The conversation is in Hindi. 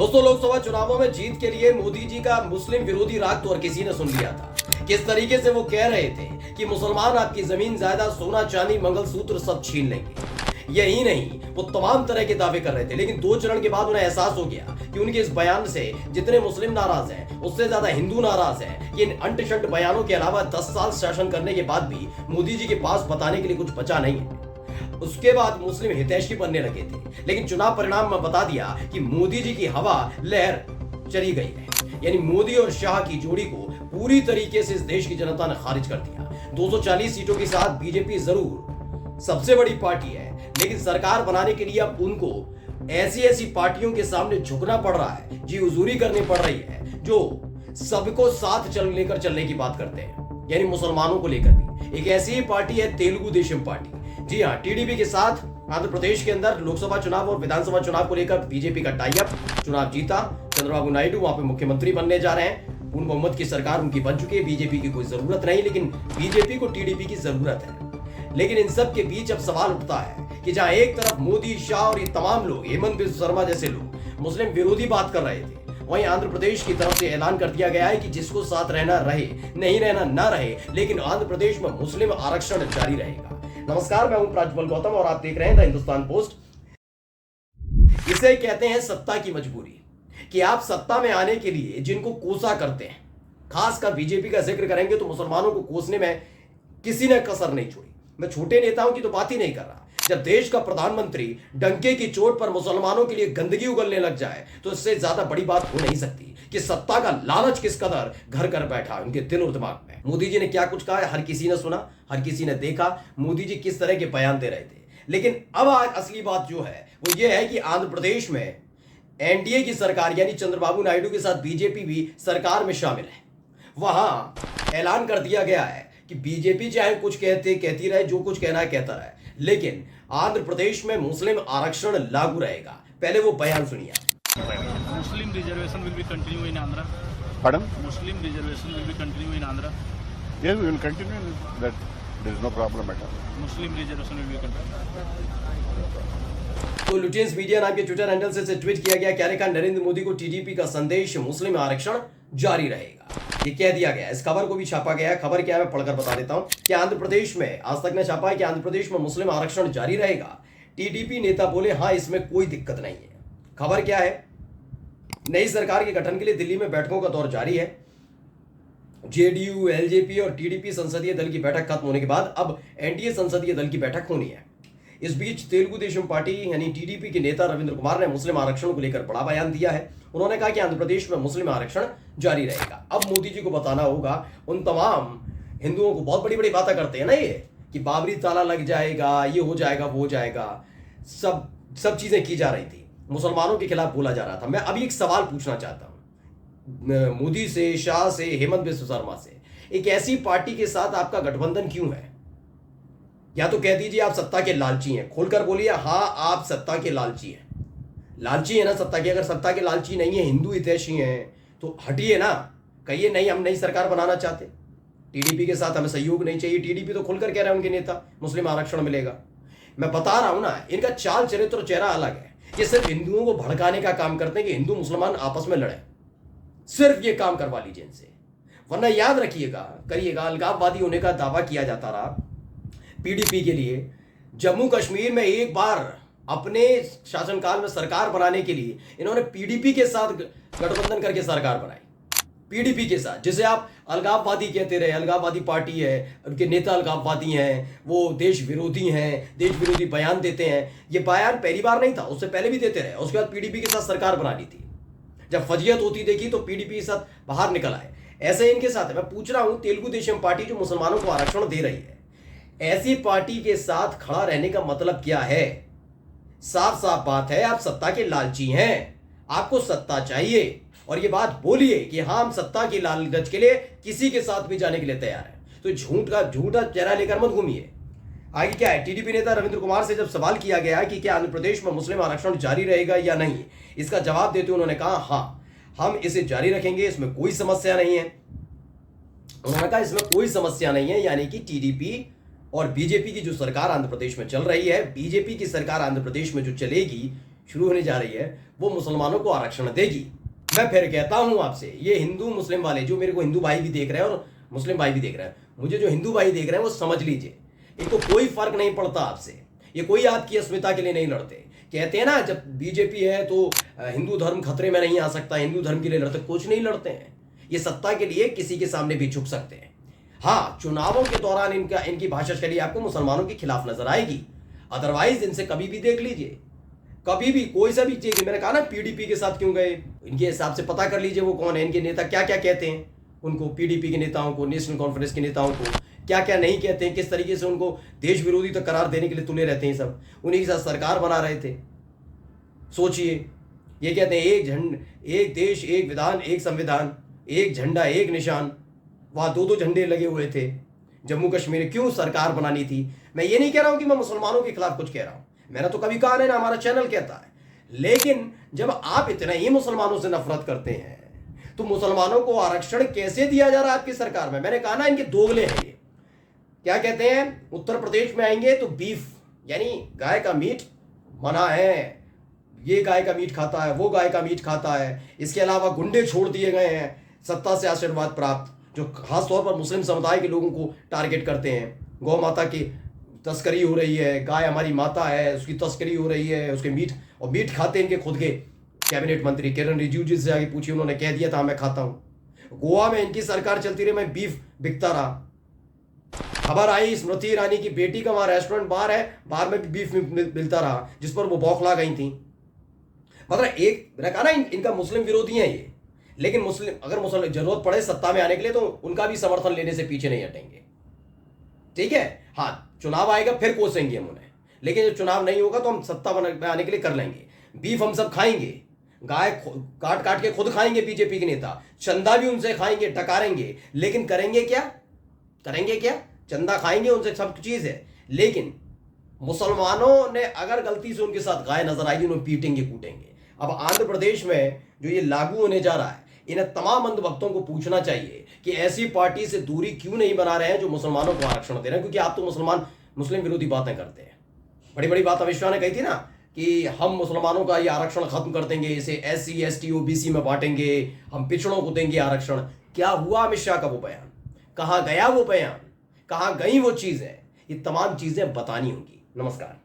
दोस्तों, लोकसभा चुनावों में जीत के लिए मोदी जी का मुस्लिम विरोधी राग तो और किसी ने सुन लिया था। किस तरीके से वो कह रहे थे कि मुसलमान आपकी जमीन जायदाद, सोना चांदी, मंगलसूत्र सब छीन लेंगे। यही नहीं, वो तमाम तरह के दावे कर रहे थे, लेकिन 2 चरण के बाद उन्हें एहसास हो गया कि उनके इस बयान से जितने मुस्लिम नाराज हैं, उससे ज्यादा हिंदू नाराज हैं। इन अंट शंट बयानों के अलावा 10 साल शासन करने के बाद भी मोदी जी के पास बताने के लिए कुछ बचा नहीं है। उसके बाद मुस्लिम हितैषी बनने लगे थे, लेकिन चुनाव परिणाम में बता दिया कि मोदी जी की हवा लहर चली गई है। यानी मोदी और शाह की जोड़ी को पूरी तरीके से इस देश की जनता ने खारिज कर दिया। 240 सीटों के साथ बीजेपी जरूर सबसे बड़ी पार्टी है, लेकिन सरकार बनाने के लिए अब उनको ऐसी पार्टियों के सामने झुकना पड़ रहा है, जी हुजूरी करनी पड़ रही है, जो सबको साथ लेकर चलने की बात करते हैं, यानी मुसलमानों को लेकर भी। एक ऐसी ही पार्टी है तेलुगु देशम पार्टी। जी हाँ, टीडीपी के साथ आंध्र प्रदेश के अंदर लोकसभा चुनाव और विधानसभा चुनाव को लेकर बीजेपी का टाई अप। चुनाव जीता, चंद्रबाबू नायडू वहां पे मुख्यमंत्री बनने जा रहे हैं। पूर्ण बहुमत की सरकार उनकी बन चुकी है, बीजेपी की कोई जरूरत नहीं, लेकिन बीजेपी को टीडीपी की जरूरत है। लेकिन इन सब के बीच अब सवाल उठता है कि जहां एक तरफ मोदी, शाह और ये तमाम लोग, हेमंत बिस्व शर्मा जैसे लोग मुस्लिम विरोधी बात कर रहे थे, वहीं आंध्र प्रदेश की तरफ से ऐलान कर दिया गया है कि जिसको साथ रहना रहे, नहीं रहना ना रहे, लेकिन आंध्र प्रदेश में मुस्लिम आरक्षण जारी रहेगा। नमस्कार, मैं हूं प्राज्वल गौतम और आप देख रहे हैं द हिंदुस्तान पोस्ट। इसे कहते हैं सत्ता की मजबूरी, कि आप सत्ता में आने के लिए जिनको कोसा करते हैं, खासकर बीजेपी का जिक्र करेंगे तो मुसलमानों को कोसने में किसी ने कसर नहीं छोड़ी। मैं छोटे नेताओं की तो बात ही नहीं कर रहा। जब देश का प्रधानमंत्री डंके की चोट पर मुसलमानों के लिए गंदगी उगलने लग जाए, तो इससे ज्यादा बड़ी बात हो नहीं सकती कि सत्ता का लालच किस कदर घर कर बैठा है उनके दिल और दिमाग में। मोदी जी ने क्या कुछ कहा है, हर किसी ने सुना, हर किसी ने देखा मोदी जी किस तरह के बयान दे रहे थे। लेकिन अब आज असली बात जो है वो ये है कि आंध्र प्रदेश में एनडीए की सरकार, यानी चंद्रबाबू नायडू के साथ बीजेपी भी सरकार में शामिल है। वहां ऐलान कर दिया गया है कि बीजेपी चाहे कुछ कहती रहे, जो कुछ कहना है कहता रहे, लेकिन आंध्र प्रदेश में मुस्लिम आरक्षण लागू रहेगा। पहले वो बयान सुनिए। Muslim reservation will be continue in Andhra. Pardon? Muslim reservation will be continue in Andhra. Yes, we will continue that. There is no problem at all. Muslim reservation will be continue. तो लुटेंस मीडिया नाम के ट्विटर हैंडल से ट्वीट किया गया, क्या लिखा, नरेंद्र मोदी को टीडीपी का संदेश, मुस्लिम आरक्षण जारी रहेगा। ये कह दिया गया। इस खबर को भी छापा गया है। खबर क्या है मैं पढ़कर बता देता हूं कि आंध्र प्रदेश में आज तक ने छापा है कि आंध्र प्रदेश में मुस्लिम आरक्षण जारी रहेगा। टीडीपी नेता बोले हां, इसमें कोई दिक्कत नहीं है। खबर क्या है, नई सरकार के गठन के लिए दिल्ली में बैठकों का दौर जारी है। जेडीयू, एलजेपी और टीडीपी संसदीय दल की बैठक खत्म होने के बाद अब एनडीए संसदीय दल की बैठक होनी है। इस बीच तेलुगु देशम पार्टी यानी टीडीपी के नेता रविंद्र कुमार ने मुस्लिम आरक्षण को लेकर बड़ा बयान दिया है। उन्होंने कहा कि आंध्र प्रदेश में मुस्लिम आरक्षण जारी रहेगा। अब मोदी जी को बताना होगा उन तमाम हिंदुओं को, बहुत बड़ी बड़ी बातें करते हैं ना ये, कि बाबरी ताला लग जाएगा, ये हो जाएगा, वो हो जाएगा, सब चीजें की जा रही थी, मुसलमानों के खिलाफ बोला जा रहा था। मैं अभी एक सवाल पूछना चाहता हूं मोदी से, शाह से, हेमंत बिस्व शर्मा से, एक ऐसी पार्टी के साथ आपका गठबंधन क्यों है? या तो कह दीजिए आप सत्ता के लालची हैं, खोलकर बोलिए हां आप सत्ता के लालची हैं। लालची है ना सत्ता की? अगर सत्ता के लालची नहीं है, हिंदू हितैषी हैं, तो हटिए ना, कहिए नहीं हम नई सरकार बनाना चाहते, टीडीपी के साथ हमें सहयोग नहीं चाहिए। टीडीपी तो खुलकर कह रहे हैं उनके नेता मुस्लिम आरक्षण मिलेगा। मैं बता रहा हूं ना, इनका चाल चरित्र और चेहरा अलग है। ये सिर्फ हिंदुओं को भड़काने का काम करते हैं कि हिंदू मुसलमान आपस में लड़े, सिर्फ ये काम करवा लीजिए इनसे। वरना याद रखिएगा, करिएगा, अलगाववादी होने का दावा किया जाता रहा पीडीपी के लिए। जम्मू कश्मीर में एक बार अपने शासनकाल में सरकार बनाने के लिए इन्होंने पीडीपी के साथ गठबंधन करके सरकार बनाई, पीडीपी के साथ, जिसे आप अलगाववादी कहते रहे। अलगाववादी पार्टी है, उनके नेता अलगाववादी हैं, वो देश विरोधी हैं, देश विरोधी बयान देते हैं। ये बयान पहली बार नहीं था, उससे पहले भी देते रहे। उसके बाद पीडीपी के साथ सरकार बनानी थी, जब फजीयत होती देखी तो पीडीपी के साथ बाहर निकल आए। ऐसे इनके साथ है। मैं पूछ रहा हूं, तेलुगु देशम पार्टी जो मुसलमानों को आरक्षण दे रही है, ऐसी पार्टी के साथ खड़ा रहने का मतलब क्या है? साफ साफ बात है, आप सत्ता के लालची हैं, आपको सत्ता चाहिए, और ये बात बोलिए कि हाँ हम सत्ता की लालच के लिए किसी के साथ भी जाने के लिए तैयार हैं। तो झूठा चेहरा लेकर मत घूमिए। आगे क्या है, टीडीपी नेता रविंद्र कुमार से जब सवाल किया गया कि क्या आंध्र प्रदेश में मुस्लिम आरक्षण जारी रहेगा या नहीं, इसका जवाब देते उन्होंने कहा हाँ हम इसे जारी रखेंगे, इसमें कोई समस्या नहीं है। उन्होंने कहा इसमें कोई समस्या नहीं है, यानी कि टीडीपी और बीजेपी की जो सरकार आंध्र प्रदेश में चल रही है, बीजेपी की सरकार आंध्र प्रदेश में जो चलेगी, शुरू होने जा रही है वो मुसलमानों को आरक्षण देगी। मैं फिर कहता हूं आपसे, ये हिंदू मुस्लिम वाले जो मेरे को हिंदू भाई भी देख रहे हैं और मुस्लिम भाई भी देख रहे हैं, मुझे जो हिंदू भाई देख रहे हैं वो समझ लीजिए, इनको कोई फर्क नहीं पड़ता आपसे, ये कोई आपकी अस्मिता के लिए नहीं लड़ते। कहते हैं ना जब बीजेपी है तो हिंदू धर्म खतरे में नहीं आ सकता, हिंदू धर्म के लिए लड़ते, कुछ नहीं लड़ते हैं। ये सत्ता के लिए किसी के सामने भी झुक सकते हैं। हाँ, चुनावों के दौरान इनकी भाषा शैली आपको मुसलमानों के खिलाफ नजर आएगी, अदरवाइज इनसे कभी भी देख लीजिए, कभी भी कोई सा भी चीज। मैंने कहा ना पीडीपी के साथ क्यों गए, इनके हिसाब से पता कर लीजिए वो कौन है, इनके नेता क्या क्या कहते हैं उनको, पीडीपी के नेताओं को, नेशनल कॉन्फ्रेंस के नेताओं को क्या क्या नहीं कहते हैं, किस तरीके से उनको देश विरोधी तक करार देने के लिए तुले रहते हैं। सब उन्हीं के साथ सरकार बना रहे थे। सोचिए, ये कहते हैं एक देश एक विधान एक संविधान, एक झंडा एक निशान, वहां दो झंडे लगे हुए थे। जम्मू कश्मीर क्यों सरकार बनानी थी? मैं ये नहीं कह रहा हूं कि मैं मुसलमानों के खिलाफ कुछ कह रहा हूं, मैंने तो कभी कहा नहीं, ना हमारा चैनल कहता है। लेकिन जब आप इतना ही मुसलमानों से नफरत करते हैं तो मुसलमानों को आरक्षण कैसे दिया जा रहा है आपकी सरकार में? मैंने कहा ना इनके दोगले हैं ये। क्या कहते हैं, उत्तर प्रदेश में आएंगे तो बीफ यानी गाय का मीट मना है, ये गाय का मीट खाता है, वो गाय का मीट खाता है। इसके अलावा गुंडे छोड़ दिए गए हैं सत्ता से आशीर्वाद प्राप्त, जो खासतौर पर मुस्लिम समुदाय के लोगों को टारगेट करते हैं। गौ माता की तस्करी हो रही है, गाय हमारी माता है उसकी तस्करी हो रही है, उसके मीट, और मीट खाते हैं इनके खुद के कैबिनेट मंत्री किरण रिजिजू से आगे पूछिए, उन्होंने कह दिया था मैं खाता हूं। गोवा में इनकी सरकार चलती रही, मैं बीफ बिकता रहा। खबर आई स्मृति ईरानी की बेटी का वहां रेस्टोरेंट बार है, बाहर में भी बीफ मिलता रहा, जिस पर वो बौखला गई थी। मतलब एक मैंने कहा ना इनका मुस्लिम विरोधी है ये, लेकिन अगर मुस्लिम जरूरत पड़े सत्ता में आने के लिए तो उनका भी समर्थन लेने से पीछे नहीं हटेंगे। ठीक है, हाँ चुनाव आएगा फिर कोसेंगे हम उन्हें, लेकिन जब चुनाव नहीं होगा तो हम सत्ता में आने के लिए कर लेंगे। बीफ हम सब खाएंगे, गाय काट काट के खुद खाएंगे बीजेपी के नेता, चंदा भी उनसे खाएंगे, टकारेंगे, लेकिन करेंगे क्या? चंदा खाएंगे उनसे, सब चीज है। लेकिन मुसलमानों ने अगर गलती से उनके साथ गाय नजर आएगी उन्हें पीटेंगे कूटेंगे। अब आंध्र प्रदेश में जो ये लागू होने जा रहा है, इन्हें तमाम अंधभक्तों को पूछना चाहिए कि ऐसी पार्टी से दूरी क्यों नहीं बना रहे हैं जो मुसलमानों को आरक्षण दे रहे हैं, क्योंकि आप तो मुस्लिम विरोधी बातें करते हैं। बड़ी बड़ी बात अमित शाह ने कही थी ना कि हम मुसलमानों का ये आरक्षण खत्म कर देंगे, इसे SC ST OBC में बांटेंगे, हम पिछड़ों को देंगे आरक्षण। क्या हुआ अमित शाह का वो बयान? कहां गया वो बयान? कहां गई वो चीजें? ये तमाम चीजें बतानी होंगी। नमस्कार।